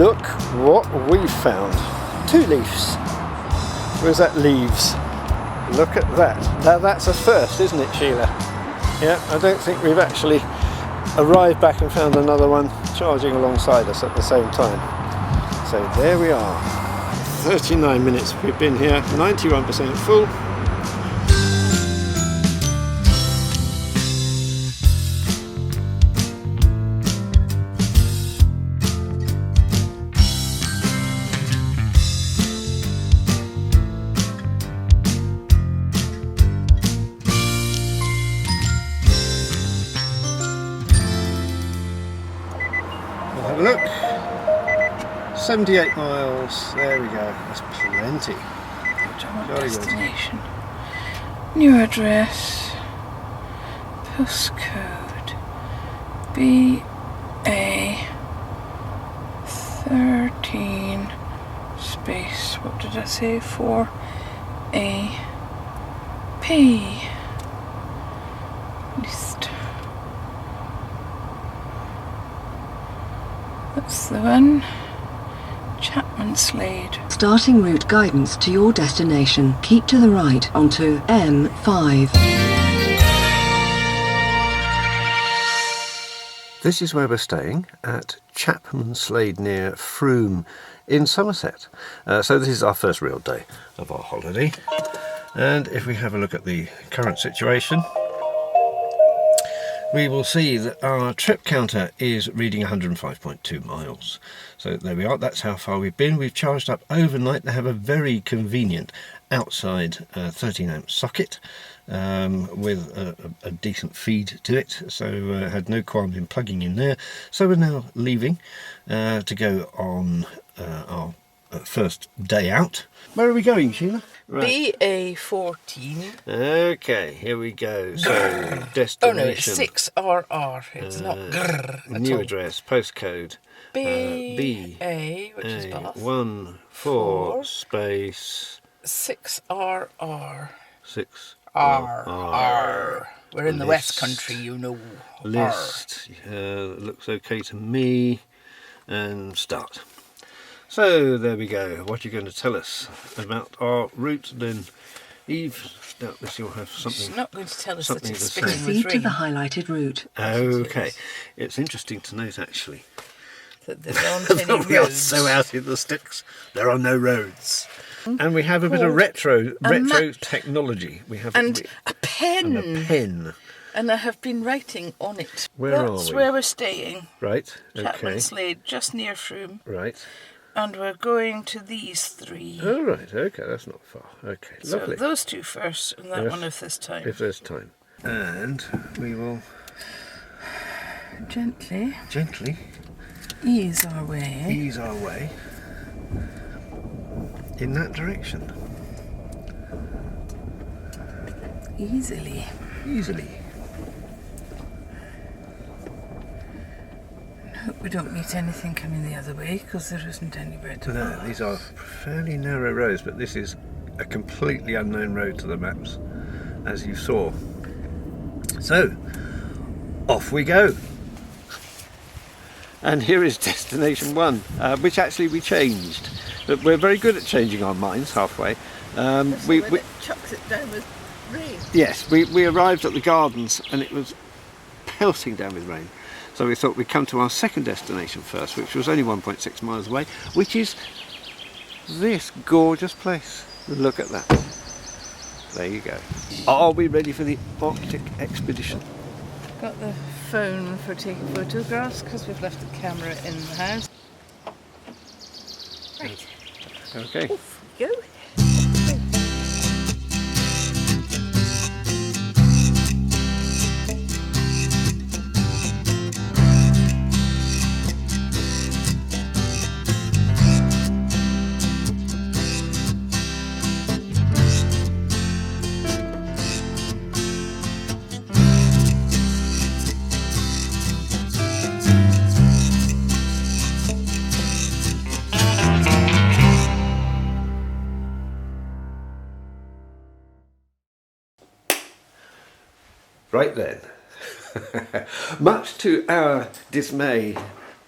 look what we found. 2 leaves. Where's that leaves? Look at that. Now that's a first, isn't it, Sheila? Yeah, I don't think we've actually arrived back and found another one charging alongside us at the same time. So there we are. 39 minutes we've been here, 91% full. Have a look. 78 miles. There we go. That's plenty. Destination. New address. Postcode. BA13 space. What did I say? 4AP. List. That's the one. Chapman Slade. Starting route guidance to your destination. Keep to the right onto M5. This is where we're staying, at Chapman Slade near Frome in Somerset. So this is our first real day of our holiday. And if we have a look at the current situation, we will see that our trip counter is reading 105.2 miles. So there we are, that's how far we've been. We've charged up overnight. They have a very convenient outside 13-amp socket with a decent feed to it, so had no qualms in plugging in there. So we're now leaving to go on our first day out. Where are we going, Sheila? Right. BA14. Okay, here we go. So destination. Oh no, it's 6RR. It's not grrr at New all. address, postcode. BA, which is Bath. 14 space 6RR. 6RR. We're in the West Country, you know. List. Looks okay to me. And start. So there we go. What are you going to tell us about our route then, Eve? Doubtless you'll have something. She's not going to tell us that it's to spinning say. with Proceed to rain. the highlighted route. Okay. It's interesting to note actually That there aren't any we are roads. so out in the sticks. There are no roads. And we have a bit of retro technology. We have And a pen. and a pen. And I have been writing on it. Where are That's we? where we're staying. Right. Chapman Okay. Slade, just near Frome. Right. And we're going to these 3. Oh, right. Okay, that's not far. Okay, So lovely. those 2 first, and that Yes. one if there's time. If there's time. And we will Gently gently ease our way. ease our way in that direction. Easily. Easily. Hope we don't meet anything coming the other way, because there isn't anywhere to No, go. these are fairly narrow roads, but this is a completely unknown road to the maps, as you saw. So, off we go. And here is destination 1, which actually we changed. But we're very good at changing our minds halfway. When it chucks it down with rain. Yes, we arrived at the gardens and it was pelting down with rain. So we thought we'd come to our second destination first, which was only 1.6 miles away, which is this gorgeous place. Look at that. There you go. Are we ready for the Arctic expedition? Got the phone for taking photographs, because we've left the camera in the house. Right, Okay. off we go. Right then. Much to our dismay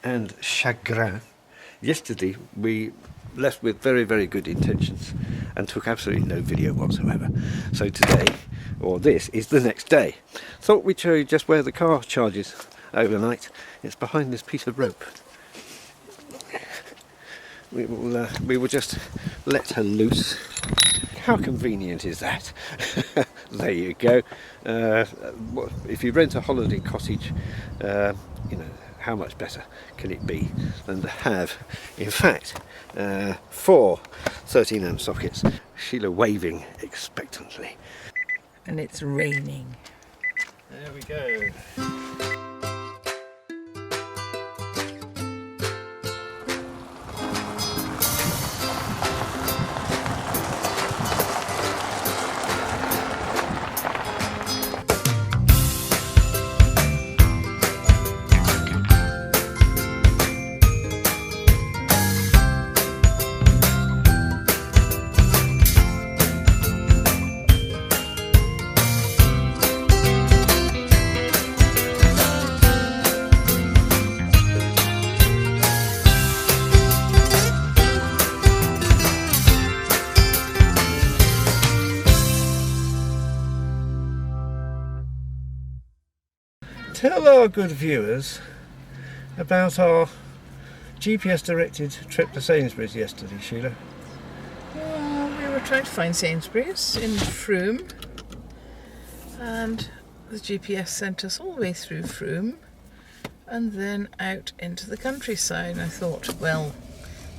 and chagrin, Yesterday we left with very, very good intentions and took absolutely no video whatsoever. So today, or this, is the next day. Thought we'd show you just where the car charges overnight. It's behind this piece of rope. We will just let her loose. How convenient is that? There you go. If you rent a holiday cottage, you know, how much better can it be than to have, in fact, 4 13-amp sockets. Sheila waving expectantly. And it's raining. There we go. Tell our good viewers about our GPS directed trip to Sainsbury's yesterday, Sheila. We were trying to find Sainsbury's in Frome, and the GPS sent us all the way through Frome and then out into the countryside. I thought, well,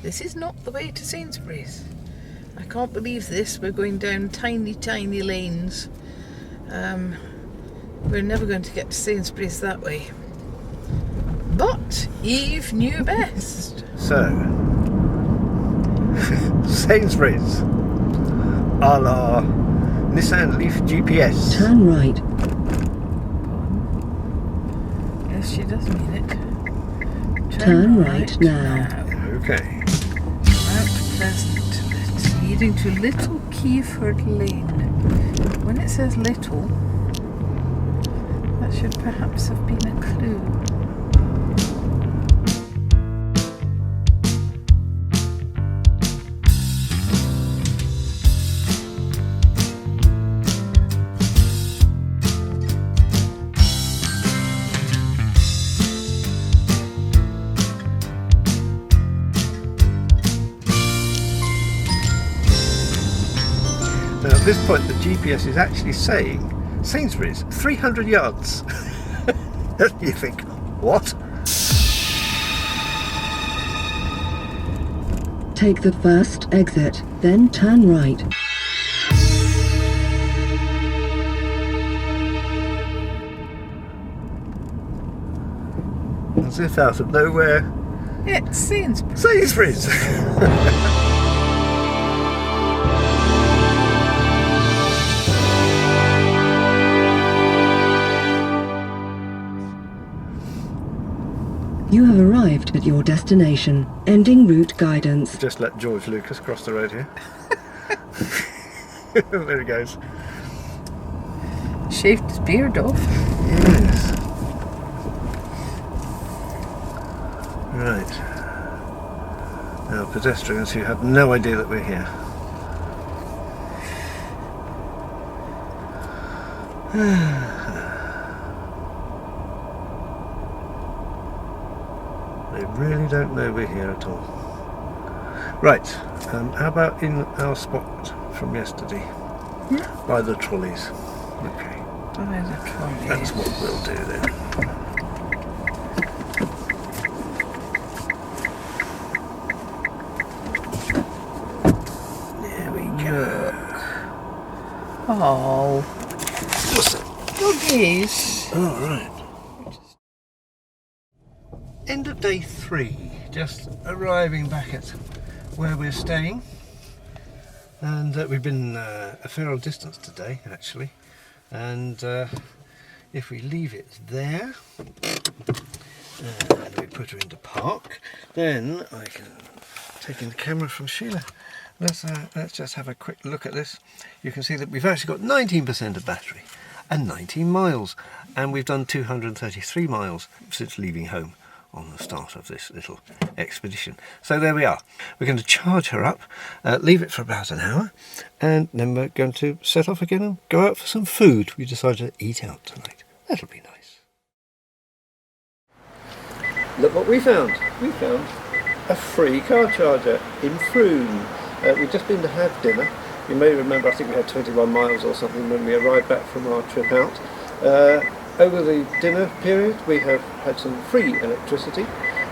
this is not the way to Sainsbury's. I can't believe this. We're going down tiny, tiny lanes. We're never going to get to Sainsbury's that way. But Eve knew best. So, Sainsbury's, a la Nissan Leaf GPS. Turn right. Yes, she does mean it. Turn right now. Okay. Mount Pleasant, leading to Little Keyford Lane. When it says little, that should perhaps have been a clue. Now at this point the GPS is actually saying Sainsbury's, 300 yards. You think, what? Take the first exit, then turn right. As if out of nowhere, It's Sainsbury's. Sainsbury's! You have arrived at your destination. Ending route guidance. Just let George Lucas cross the road here. There he goes. Shaved his beard off. Yes. Right. Now pedestrians who have no idea that we're here. They really don't know we're here at all. Right, how about in our spot from yesterday? By the trolleys. Okay, By the trolley. that's what we'll do then. There we go. Oh, What's that? doggies. Oh, right. End of day 3, just arriving back at where we're staying, and we've been a fair old distance today actually, and if we leave it there and we put her into park, then I can take in the camera from Sheila. Let's just have a quick look at this. You can see that we've actually got 19% of battery and 19 miles, and we've done 233 miles since leaving home on the start of this little expedition. So there we are. We're going to charge her up, leave it for about an hour, and then we're going to set off again and go out for some food. We decided to eat out tonight. That'll be nice. Look what we found. We found a free car charger in Frome. We've just been to have dinner. You may remember, I think we had 21 miles or something when we arrived back from our trip out. Over the dinner period we have had some free electricity,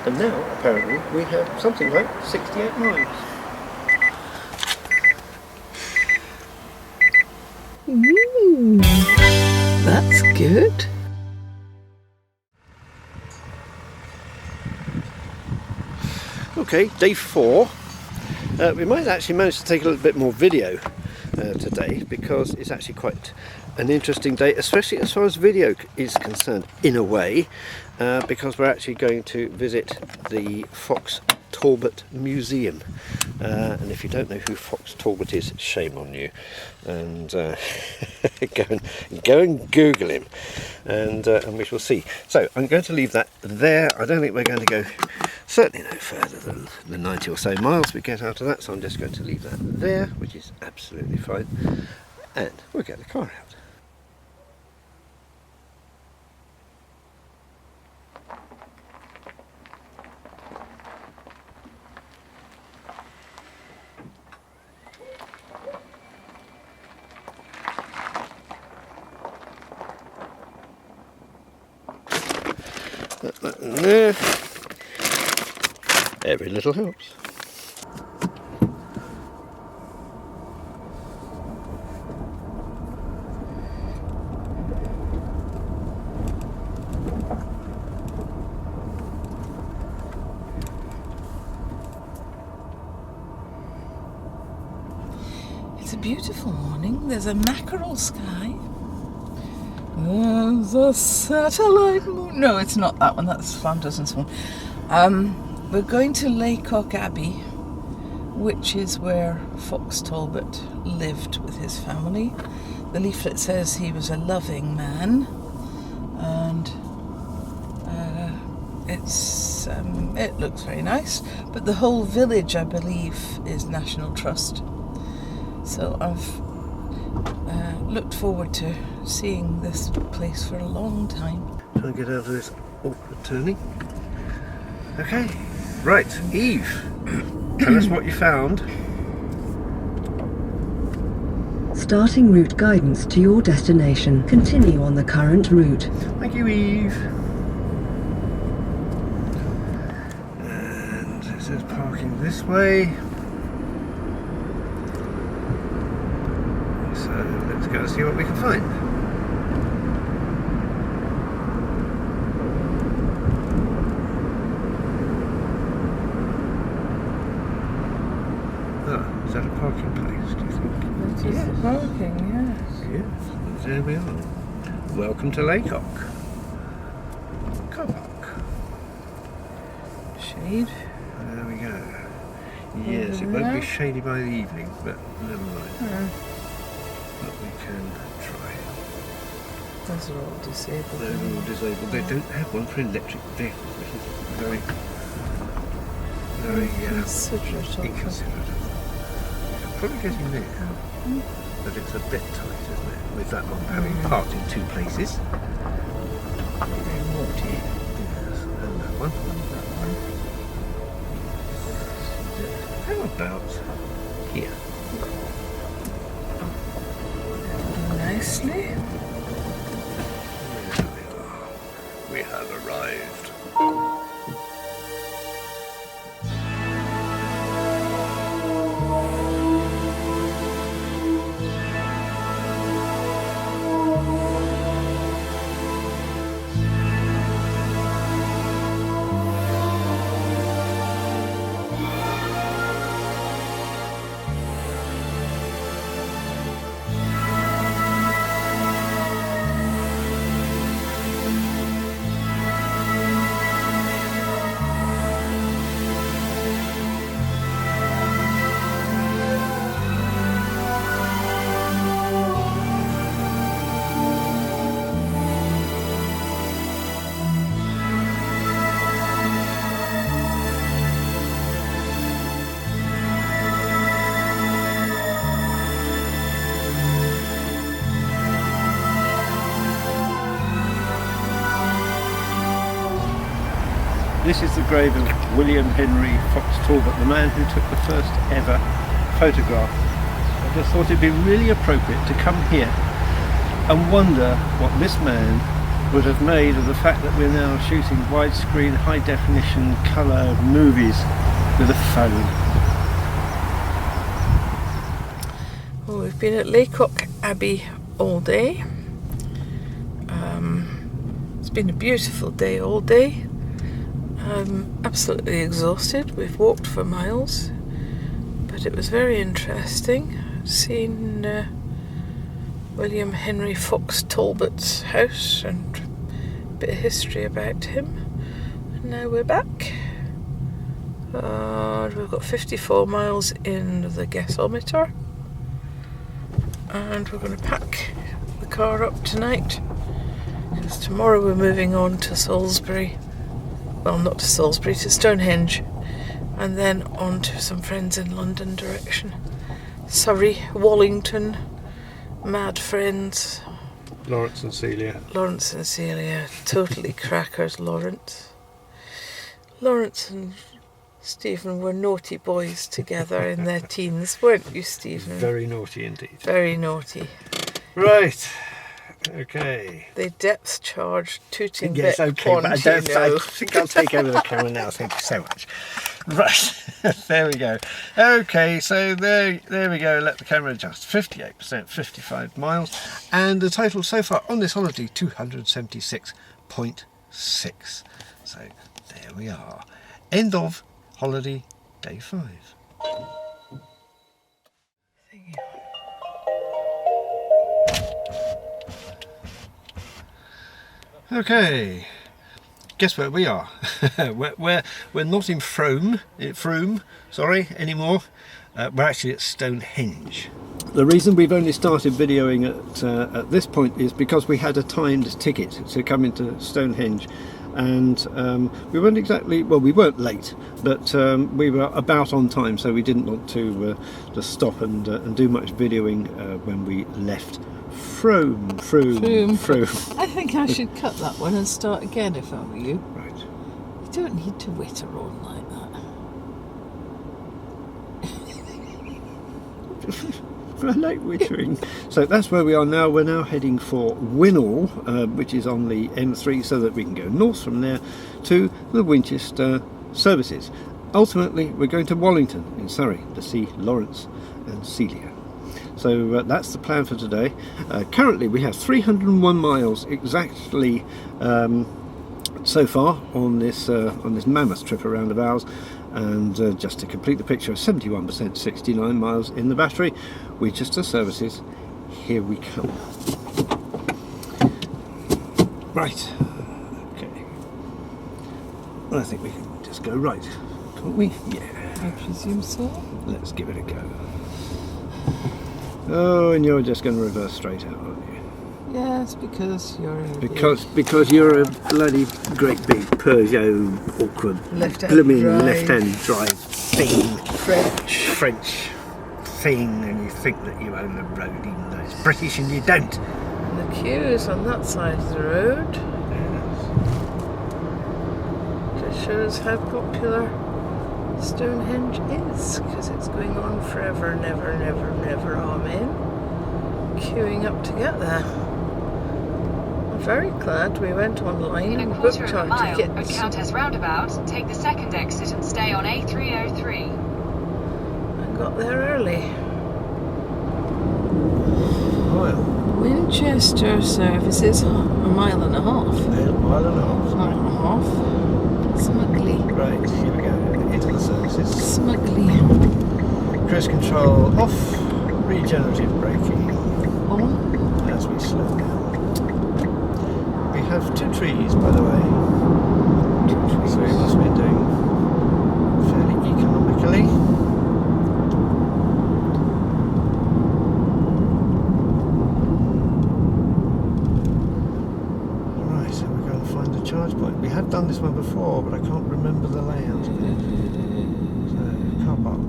and now apparently we have something like 68 miles. Ooh, that's good. Okay, day 4. We might actually manage to take a little bit more video today, because it's actually quite an interesting day, especially as far as video is concerned, in a way, because we're actually going to visit the Fox Talbot Museum. And if you don't know who Fox Talbot is, shame on you, and go and Google him, and we shall see. So I'm going to leave that there. I don't think we're going to go certainly no further than the 90 or so miles we get out of that, so I'm just going to leave that there, which is absolutely fine, and we'll get the car out. That in there. Every little helps. It's a beautiful morning. There's a mackerel sky. There's a satellite moon. No, it's not that one. That's Flanders and so on. We're going to Laycock Abbey, which is where Fox Talbot lived with his family. The leaflet says he was a loving man, and it looks very nice. But the whole village, I believe, is National Trust. So I've looked forward to seeing this place for a long time. Try and get out of this awkward turning. Okay, right, Eve, tell us what you found. Starting route guidance to your destination. Continue on the current route. Thank you, Eve. And it says parking this way. So let's go and see what we can find. Is that a parking place, do you think? It is parking, yes. Yes, there we are. Welcome to Laycock. Car park. Shade. There we go. Yes, it won't be shady by the evening, but never mind. But we can try. Those are all disabled. They're all disabled. They don't have one for electric vehicles, which is very inconsiderate. Probably getting there, but it's a bit tight, isn't it? With that one having parked in 2 places. Very naughty. Yes, and that one. How about here? Nicely. There we are. We have arrived. This is the grave of William Henry Fox Talbot, the man who took the first ever photograph. I just thought it'd be really appropriate to come here and wonder what this man would have made of the fact that we're now shooting widescreen, high definition colour movies with a phone. Well, we've been at Laycock Abbey all day. It's been a beautiful day all day. I'm absolutely exhausted. We've walked for miles, but it was very interesting seeing William Henry Fox Talbot's house and a bit of history about him. And now we're back. We've got 54 miles in the gasometer, and we're going to pack the car up tonight because tomorrow we're moving on to Salisbury. Well, not to Salisbury, to Stonehenge, and then on to some friends in London direction. Surrey, Wallington, mad friends. Lawrence and Celia. Lawrence and Celia, totally crackers, Lawrence. Lawrence and Stephen were naughty boys together in their teens, weren't you, Stephen? Very naughty indeed. Very naughty. Right. Okay. They depth charged tooting Yes, bit okay, but I Pontino. think I'll take over the camera now. Thank you so much. Right, there we go. Okay, so there we go. Let the camera adjust. 58%, 55 miles, and the total so far on this holiday 276.6. So there we are. End of holiday day 5. Okay, guess where we are? we're not in Frome anymore. We're actually at Stonehenge. The reason we've only started videoing at this point is because we had a timed ticket to come into Stonehenge, and we weren't exactly, well, we weren't late, but we were about on time, so we didn't want to just stop and do much videoing when we left Frome. I think I should cut that one and start again if I were you. Right. You don't need to witter on like that. I like wittering. So that's where we are now. We're now heading for Winnall, which is on the M3, so that we can go north from there to the Winchester services. Ultimately, we're going to Wallington in Surrey to see Lawrence and Celia. So that's the plan for today. Currently we have 301 miles exactly so far on this mammoth trip around of ours, and just to complete the picture, 71%, 69 miles in the battery. Winchester services, here we come. Right, okay. Well, I think we can just go right, can't we? Yeah. I presume so. Let's give it a go. Oh, and you're just going to reverse straight out, aren't you? Yes, because you're Because you're a bloody great big Peugeot awkward blooming left-hand drive thing. French thing, and you think that you own the road even though it's British and you don't. The queues on that side of the road. Just shows how popular Stonehenge is, because it's going on forever, never, amen. Queuing up to get there. I'm very glad we went online and booked our tickets. At Countess Roundabout, take the second exit and stay on A303. And got there early. Mile. Winchester services, a mile and a half. Mile and a half. Mile and a half. Smugly. Right, here we go. Into the services. Smugly. Cruise control off. Regenerative braking On. as we slow down. We have 2 trees, by the way. 2 trees. So we must be doing fairly economically. Alright, so we're going to find a charge point. We have done this one before, but I can't remember the layout of it. So, car park.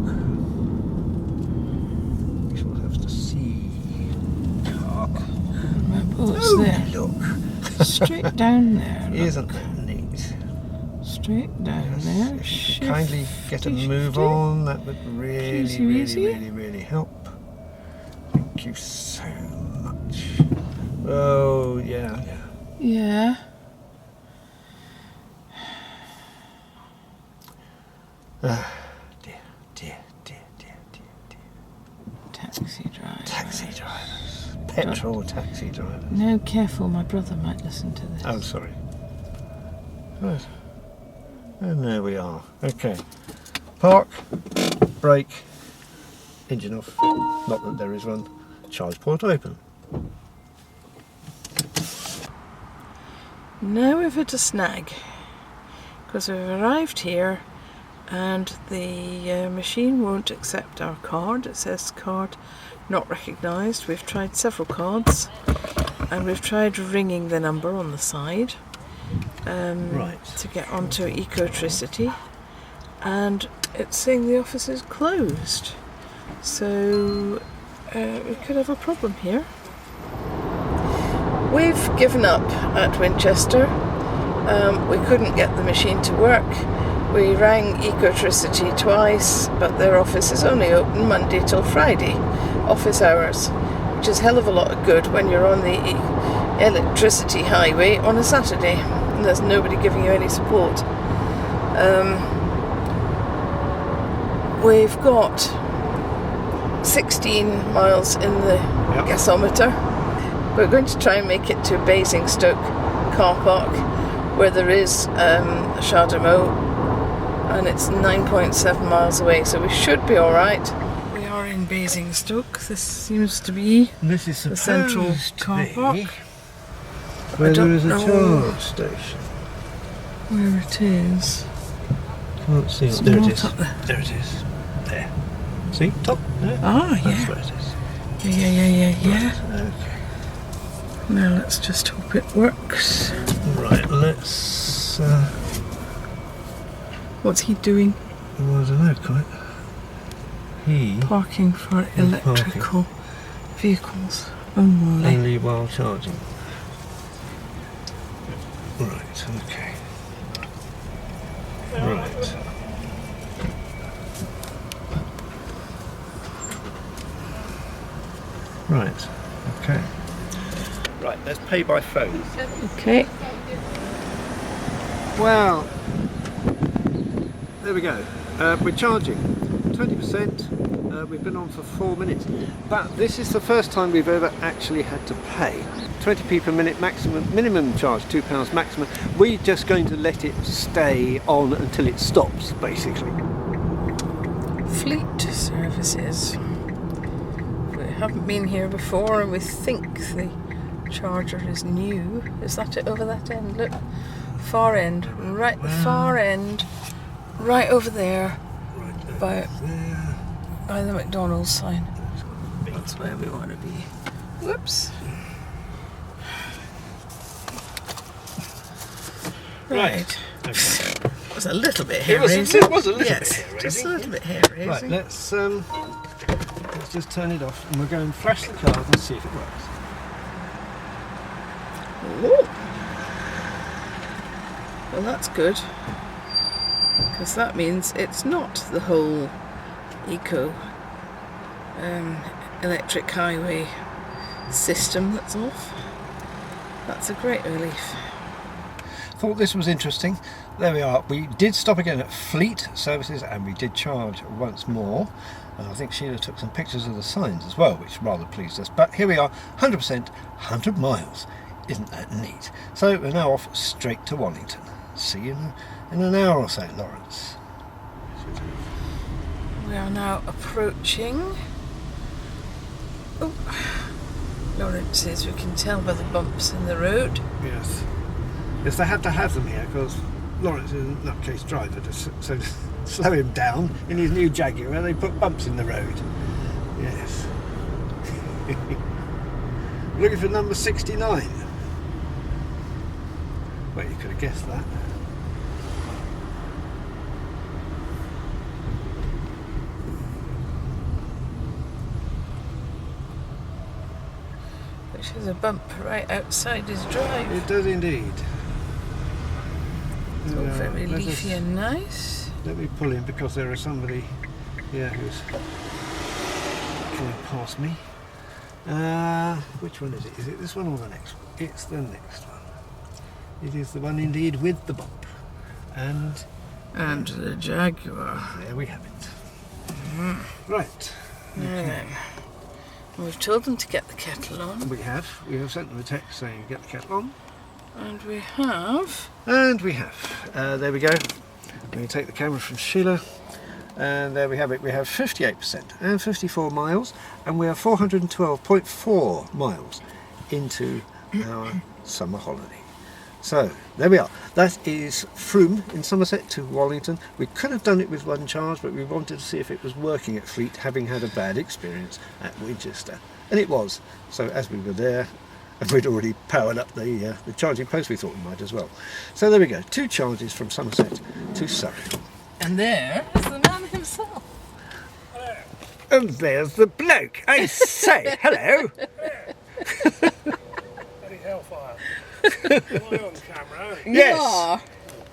We shall have to see. Car park. Remember what's there? Look. Straight down there. Isn't that neat? Straight down there. If you could kindly get a move Shifty. on, that would really, Easy, really, easy. really, really help. Thank you so much. Oh, yeah. Yeah. Dear. Taxi driver. Taxi drivers. Petrol taxi drivers. No, careful, my brother might listen to this. Oh, sorry. Right. And there we are. Okay. Park, brake, engine off. Not that there is one. Charge port open. Now we've hit a snag because we've arrived here and the machine won't accept our card. It says card not recognised. We've tried several cards and we've tried ringing the number on the side to get onto Ecotricity, and it's saying the office is closed, so we could have a problem here. We've given up at Winchester. We couldn't get the machine to work. We rang Ecotricity twice, but their office is only open Monday till Friday, office hours, which is a hell of a lot of good when you're on the electricity highway on a Saturday and there's nobody giving you any support. We've got 16 miles in the gasometer. We're going to try and make it to Basingstoke car park where there is a Chardonnay, and it's 9.7 miles away, so we should be alright. We are in Basingstoke. This seems to be This is the central car park. Where there is a know charge station. where it is. Can't see it. It's There it not is. up there. There it is. There. See? Top there. Ah, That's yeah. where it is. Yeah. Okay. Now let's just hope it works. Right, let's... What's he doing? well, I don't know quite. He... Parking for Parking. electrical vehicles only. Only while charging. Right, okay. Right. Right, okay. Right, let's pay by phone. Okay. Well, there we go. We're charging 20%. We've been on for 4 minutes, but this is the first time we've ever actually had to pay. 20p per minute maximum, minimum charge, £2 maximum. We're just going to let it stay on until it stops, basically. Fleet services. We haven't been here before and we think the charger is new. Is that it over that end? Look, far end, right, the far end, right over there, by the McDonald's sign. That's where we want to be. Whoops. Right. Okay. It was a little bit hair It was raising. a little bit Yes, hair just raising. a little bit hair raising. Right, let's just turn it off and we'll go and flash the card and see if it works. Ooh. Well, that's good, because that means it's not the whole eco electric highway system that's off. That's a great relief. Thought this was interesting. There we are. We did stop again at Fleet Services and we did charge once more. And I think Sheila took some pictures of the signs as well, which rather pleased us. But here we are, 100%, 100 miles. Isn't that neat? So we're now off straight to Wallington. See you in an hour or so, Lawrence. We are now approaching. Oh, Lawrence says we can tell by the bumps in the road. Yes. Yes, they have to have them here because Lawrence is a nutcase driver, so to slow him down in his new Jaguar, they put bumps in the road. Yes. Looking for number 69. Well, you could have guessed that. Which is a bump right outside his drive. It does indeed. It's all very let's leafy just- and nice. Let me pull in because there is somebody here who's coming past me. Which one is it? Is it this one or the next one? It's the next one. It is the one indeed with the bump. And And the Jaguar. there we have it. Right. Now then, we've told them to get the kettle on, We have sent them a text saying get the kettle on. and we have. And we have. There we go. I'm going to take the camera from Sheila. And there we have it. We have 58% and 54 miles. And we are 412.4 miles into our summer holiday. So there we are. That is Frome in Somerset to Wallington. We could have done it with one charge, but we wanted to see if it was working at Fleet, having had a bad experience at Winchester. And it was. So as we were there, and we'd already powered up the charging post, we thought we might as well. So there we go. 2 charges from Somerset to Surrey. And there is the man himself. And there's the bloke. I say, hello. Bloody hellfire. Am I on camera? Yes. Yeah.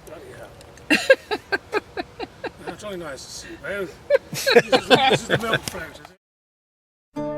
Bloody hell. It's really nice to see you both. This is the milk fruit, is it?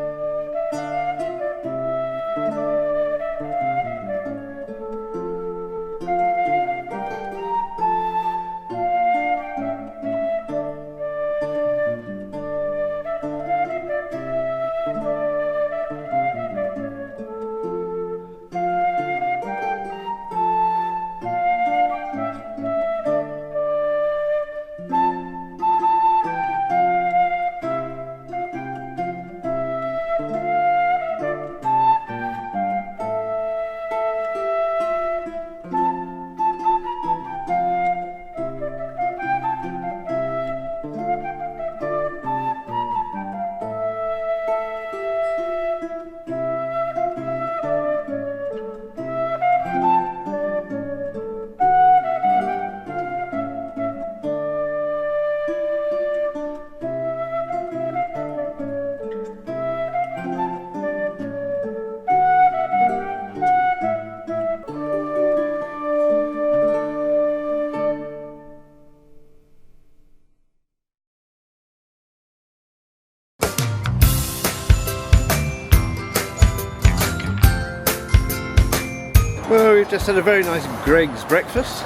Well, we've just had a very nice Greg's breakfast.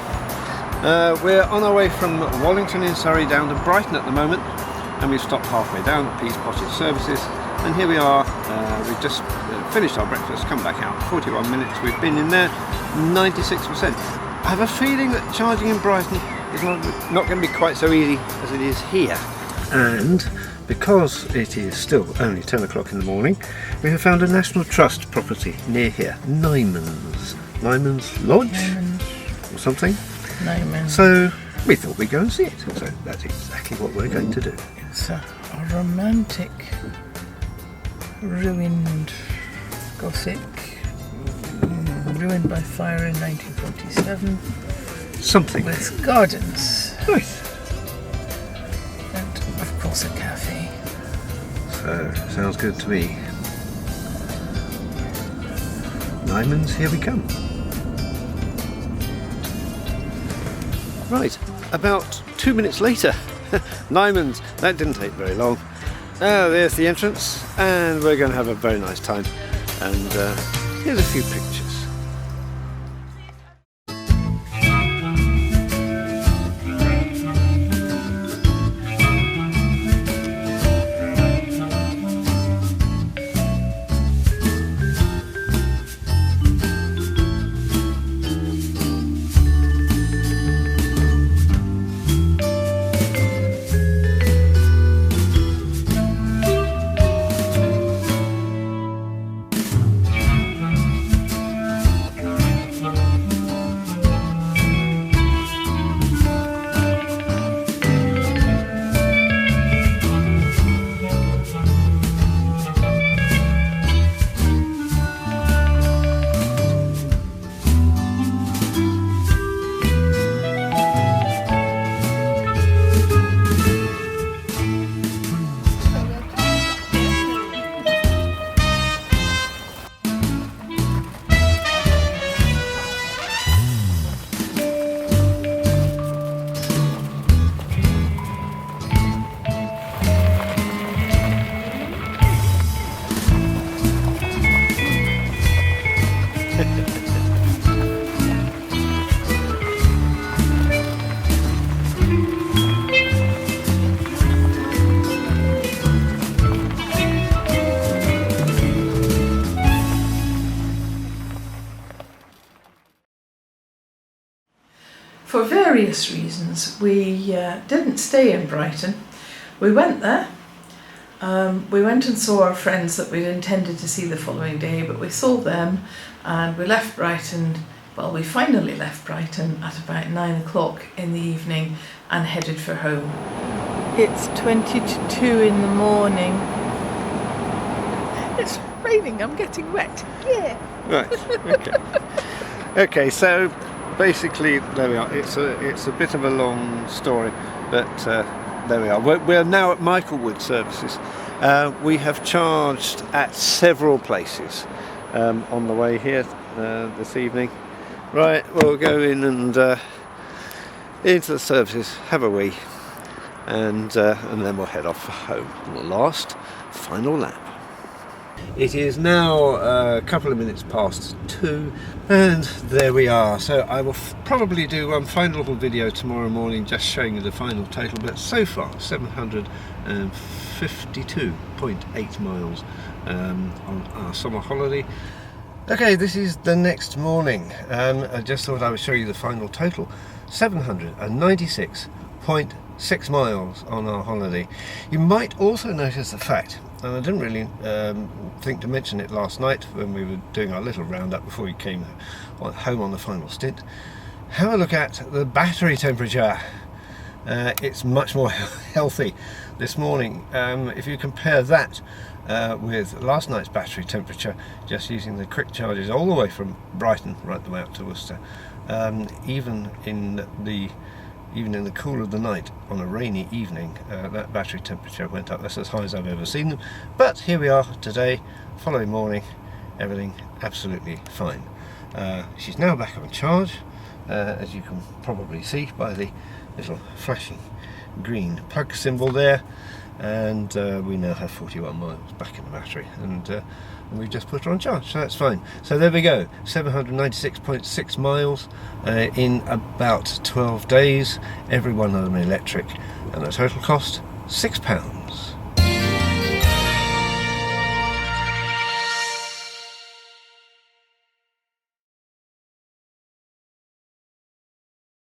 We're on our way from Wallington in Surrey down to Brighton at the moment, and we've stopped halfway down at Peace Pottage Services, and here we are. We've just finished our breakfast, come back out, 41 minutes we've been in there, 96%. I have a feeling that charging in Brighton is not going to be quite so easy as it is here. And because it is still only 10 o'clock in the morning, we have found a National Trust property near here, Nyman's Lodge or something. Nyman. So we thought we'd go and see it. So that's exactly what we're going to do. It's a romantic, ruined Gothic, ruined by fire in 1947, Something. with gardens Right. and, of course, a cafe. So sounds good to me. Nyman's, here we come. Right, about 2 minutes later, Nyman's, that didn't take very long. There's the entrance, and we're going to have a very nice time. And here's a few pictures. for various reasons, we didn't stay in Brighton. We went there. We went and saw our friends that we'd intended to see the following day, but we saw them and we left Brighton. Well, we finally left Brighton at about 9 o'clock in the evening and headed for home. It's 20 to 2 in the morning. It's raining, I'm getting wet. Yeah. Right, okay. Okay, so basically, there we are. It's a bit of a long story, but there we are. We're now at Michaelwood Services. We have charged at several places on the way here this evening. Right, we'll go in and into the services, have a wee, and then we'll head off for home on the last final lap. It is now a couple of minutes past 2, and there we are. So I will probably do one final little video tomorrow morning just showing you the final total, but so far 752.8 miles on our summer holiday. Okay, this is the next morning. I just thought I would show you the final total. 796.6 miles on our holiday. You might also notice the fact, and I didn't really think to mention it last night when we were doing our little roundup before we came home on the final stint. Have a look at the battery temperature. It's much more healthy this morning. If you compare that with last night's battery temperature, just using the quick charges all the way from Brighton right the way up to Worcester, even in the cool of the night on a rainy evening, that battery temperature went up. That's as high as I've ever seen them. But here we are today, following morning, everything absolutely fine. She's now back on charge, as you can probably see by the little flashing green plug symbol there, and we now have 41 miles back in the battery, and we've just put her on charge, so that's fine. So there we go, 796.6 miles in about 12 days, every one of them electric, and the total cost £6.